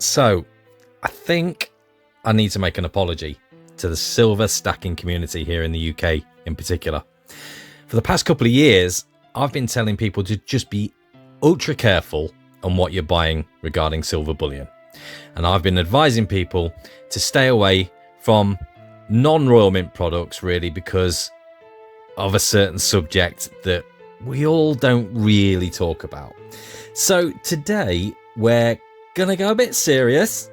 So I think I need to make an apology to the silver stacking community here in the UK in particular. For the past couple of years, I've been telling people to just be ultra careful on what you're buying regarding silver bullion. And I've been advising people to stay away from non-Royal Mint products really because of a certain subject that we all don't really talk about. So today we're gonna go a bit serious.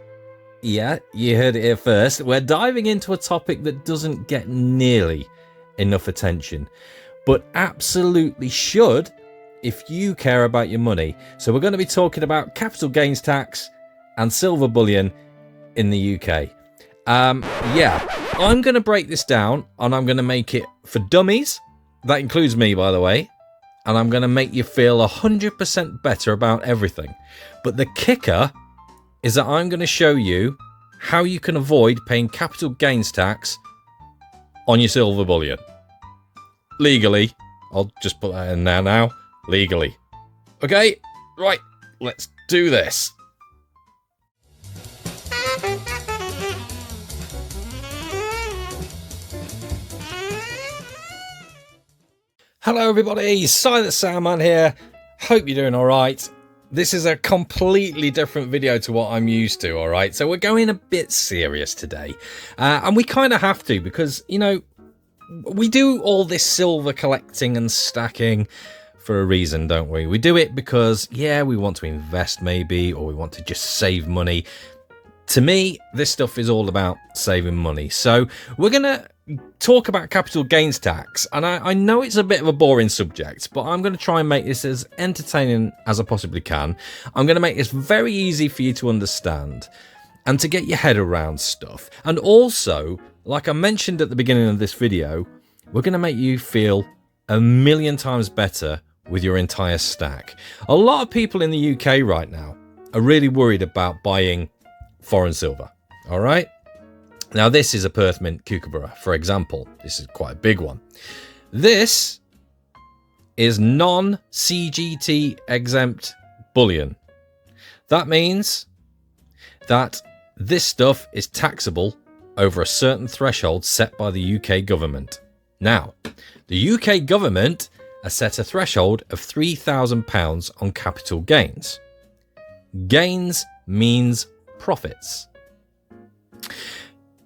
Yeah, you heard it here first. We're diving into a topic that doesn't get nearly enough attention, but absolutely should if you care about your money. So we're going to be talking about capital gains tax and silver bullion in the UK. Yeah, I'm going to break this down and I'm going to make it for dummies. That includes me, by the way. And I'm going to make you feel 100% better about everything. But the kicker is that I'm going to show you how you can avoid paying capital gains tax on your silver bullion. Legally. I'll just put that in there now. Legally. Okay, right, let's do this. Hello everybody, Silent Soundman here. Hope you're doing alright. This is a completely different video to what I'm used to, alright? So we're going a bit serious today. And we kind of have to because, you know, we do all this silver collecting and stacking for a reason, don't we? We do it because, yeah, we want to invest maybe, or we want to just save money. To me, this stuff is all about saving money. So we're going to talk about capital gains tax. And I know it's a bit of a boring subject, but I'm going to try and make this as entertaining as I possibly can. I'm going to make this very easy for you to understand and to get your head around stuff. And also, like I mentioned at the beginning of this video, we're going to make you feel a million times better with your entire stack. A lot of people in the UK right now are really worried about buying foreign silver. All right. Now, this is a Perth Mint Kookaburra, for example. This is quite a big one. This is non-CGT exempt bullion. That means that this stuff is taxable over a certain threshold set by the UK government. Now, the UK government has set a threshold of £3,000 on capital gains. Gains means profits.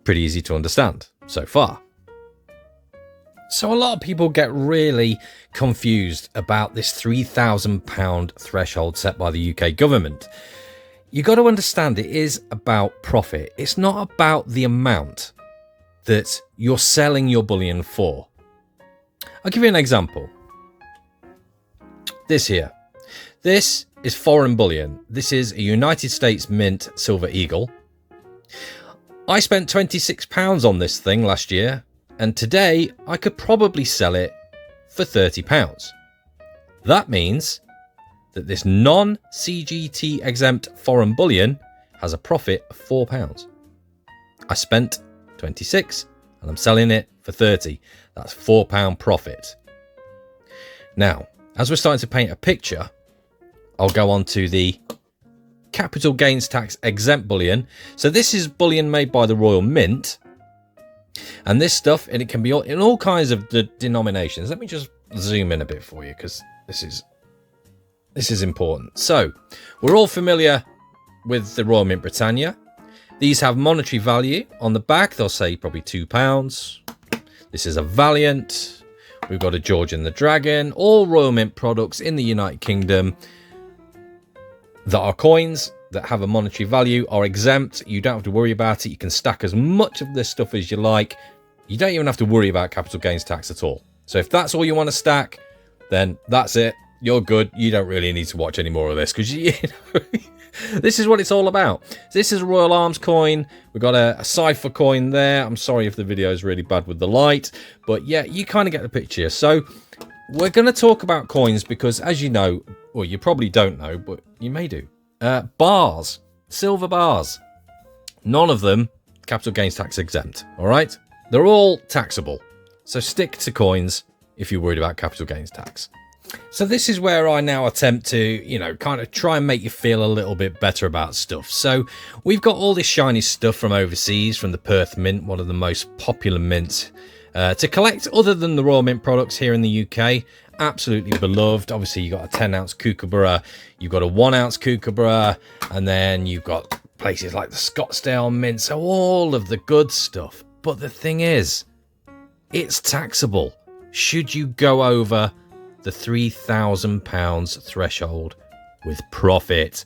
Pretty easy to understand so far. So a lot of people get really confused about this £3,000 threshold set by the UK government. You got to understand it is about profit. It's not about the amount that you're selling your bullion for. I'll give you an example. This here. This is foreign bullion. This is a United States Mint Silver Eagle. I spent £26 on this thing last year, and today I could probably sell it for £30. That means that this non-CGT exempt foreign bullion has a profit of £4. I spent 26 and I'm selling it for 30. That's £4 profit. Now, as we're starting to paint a picture, I'll go on to the capital gains tax exempt bullion. So this is bullion made by the Royal Mint. And this stuff, and it can be in all kinds of denominations. Let me just zoom in a bit for you because this is important. So we're all familiar with the Royal Mint Britannia. These have monetary value. On the back, they'll say probably £2. This is a Valiant. We've got a George and the Dragon. All Royal Mint products in the United Kingdom that are coins that have a monetary value are exempt. You don't have to worry about it. You can stack as much of this stuff as you like. You don't even have to worry about capital gains tax at all. So if that's all you want to stack, then that's it. You're good. You don't really need to watch any more of this because this is what it's all about. This is a Royal Arms coin. We've got a cipher coin there. I'm sorry if the video is really bad with the light, but yeah, you kind of get the picture. So we're going to talk about coins because, as you know, well, you probably don't know, but you may do. Bars, silver bars, none of them capital gains tax exempt. All right, they're all taxable. So stick to coins if you're worried about capital gains tax. So this is where I now attempt to, you know, kind of try and make you feel a little bit better about stuff. So we've got all this shiny stuff from overseas, from the Perth Mint, one of the most popular mints to collect other than the Royal Mint products here in the UK. Absolutely beloved. Obviously, you've got a 10-ounce kookaburra, you've got a 1-ounce kookaburra, and then you've got places like the Scottsdale Mint, so all of the good stuff. But the thing is, it's taxable should you go over the £3,000 threshold with profit.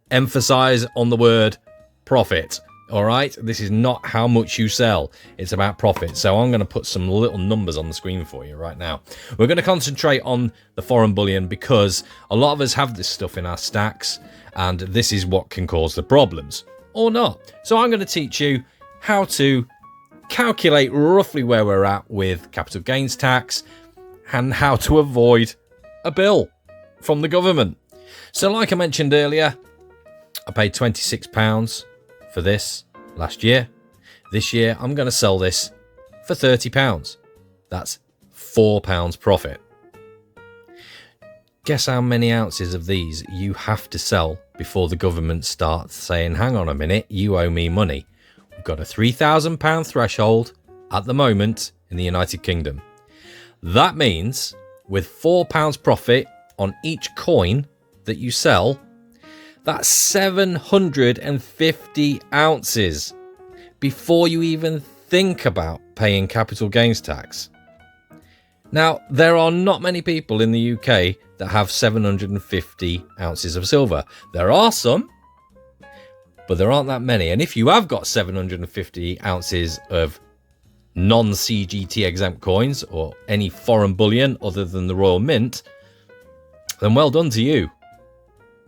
Emphasize on the word profit. All right, this is not how much you sell, it's about profit. So I'm going to put some little numbers on the screen for you right now. We're going to concentrate on the foreign bullion because a lot of us have this stuff in our stacks, and this is what can cause the problems, or not. So I'm going to teach you how to calculate roughly where we're at with capital gains tax and how to avoid a bill from the government. So like I mentioned earlier, I paid £26 for this last year. This year I'm going to sell this for £30. That's £4 profit. Guess how many ounces of these you have to sell before the government starts saying, hang on a minute, you owe me money. We've got a £3,000 threshold at the moment in the United Kingdom. That means with £4 profit on each coin that you sell, that's 750 ounces before you even think about paying capital gains tax. Now, there are not many people in the UK that have 750 ounces of silver. There are some, but there aren't that many. And if you have got 750 ounces of non-CGT exempt coins or any foreign bullion other than the Royal Mint, then well done to you.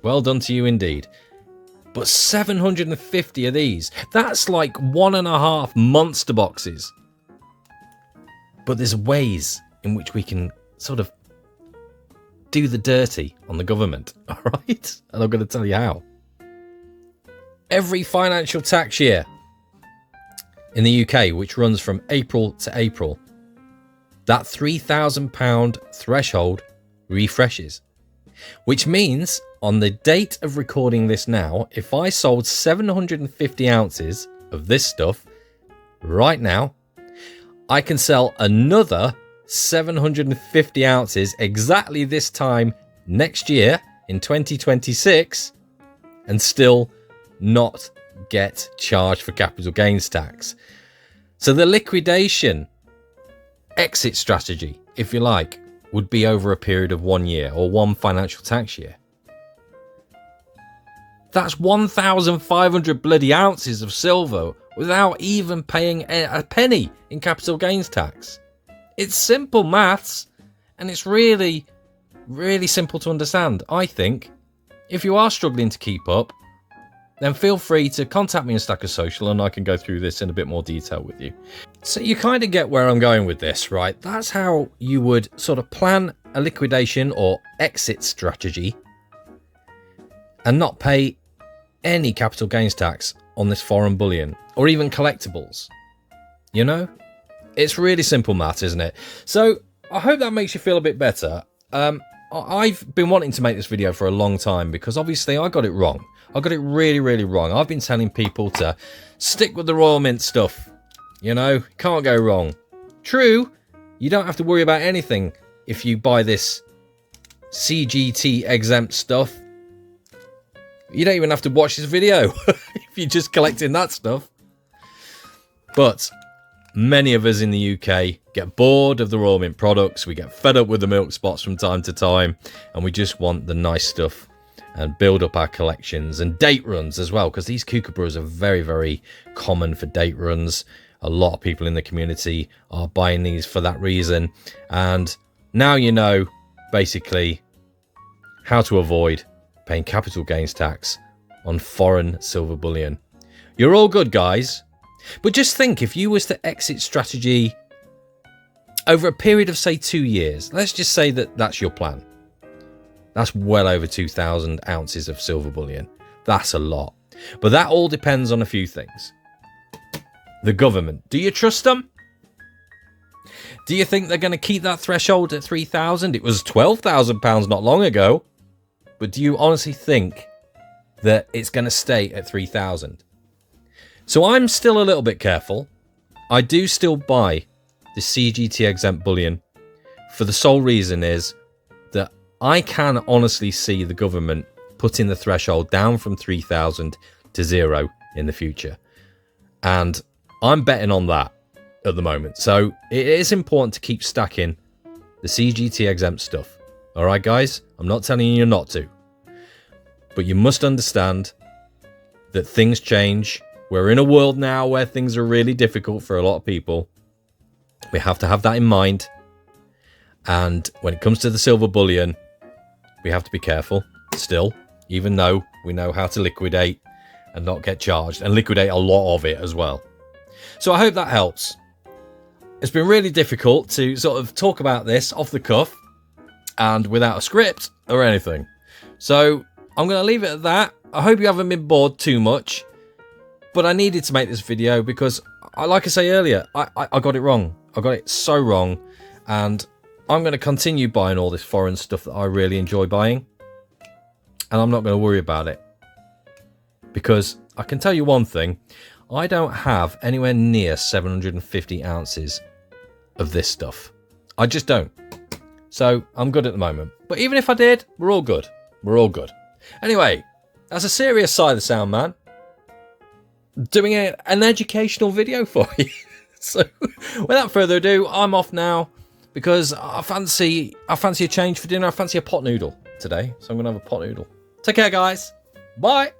Well done to you indeed. But 750 of these, that's like 1.5 monster boxes. But there's ways in which we can sort of do the dirty on the government, all right? And I'm going to tell you how. Every financial tax year in the UK, which runs from April to April, that £3,000 threshold refreshes. Which means on the date of recording this now, if I sold 750 ounces of this stuff right now, I can sell another 750 ounces exactly this time next year in 2026 and still not get charged for capital gains tax. So the liquidation exit strategy, if you like, would be over a period of 1 year or one financial tax year. That's 1,500 bloody ounces of silver without even paying a penny in capital gains tax. It's simple maths, and it's really, really simple to understand, I think. If you are struggling to keep up, then feel free to contact me on Stacker Social and I can go through this in a bit more detail with you. So you kind of get where I'm going with this, right? That's how you would sort of plan a liquidation or exit strategy and not pay any capital gains tax on this foreign bullion or even collectibles. You know? It's really simple math, isn't it? So I hope that makes you feel a bit better. I've been wanting to make this video for a long time because obviously I got it wrong. I got it really, really wrong. I've been telling people to stick with the Royal Mint stuff. You know, can't go wrong. True, you don't have to worry about anything if you buy this CGT exempt stuff. You don't even have to watch this video if you're just collecting that stuff. But many of us in the UK get bored of the Royal Mint products. We get fed up with the milk spots from time to time, and we just want the nice stuff and build up our collections and date runs as well, because these kookaburras are very, very common for date runs. A lot of people in the community are buying these for that reason. And now you know basically how to avoid paying capital gains tax on foreign silver bullion. You're all good, guys. But just think, if you was to exit strategy over a period of, say, 2 years, let's just say that that's your plan. That's well over 2,000 ounces of silver bullion. That's a lot. But that all depends on a few things. The government. Do you trust them? Do you think they're going to keep that threshold at 3,000? It was £12,000 not long ago. But do you honestly think that it's going to stay at 3,000? So I'm still a little bit careful. I do still buy the CGT exempt bullion for the sole reason is that I can honestly see the government putting the threshold down from 3,000 to 0 in the future. And I'm betting on that at the moment. So it is important to keep stacking the CGT exempt stuff. All right, guys? I'm not telling you not to. But you must understand that things change. We're in a world now where things are really difficult for a lot of people. We have to have that in mind. And when it comes to the silver bullion, we have to be careful still, even though we know how to liquidate and not get charged, and liquidate a lot of it as well. So I hope that helps. It's been really difficult to sort of talk about this off the cuff and without a script or anything. So I'm going to leave it at that. I hope you haven't been bored too much, but I needed to make this video because, like I say earlier, I got it wrong. I got it so wrong, and I'm going to continue buying all this foreign stuff that I really enjoy buying, and I'm not going to worry about it. Because I can tell you one thing, I don't have anywhere near 750 ounces of this stuff. I just don't. So I'm good at the moment. But even if I did, we're all good. We're all good. Anyway, that's a serious side of the sound, man. Doing an educational video for you. So without further ado, I'm off now because I fancy a change for dinner. I fancy a pot noodle today. So I'm going to have a pot noodle. Take care, guys. Bye.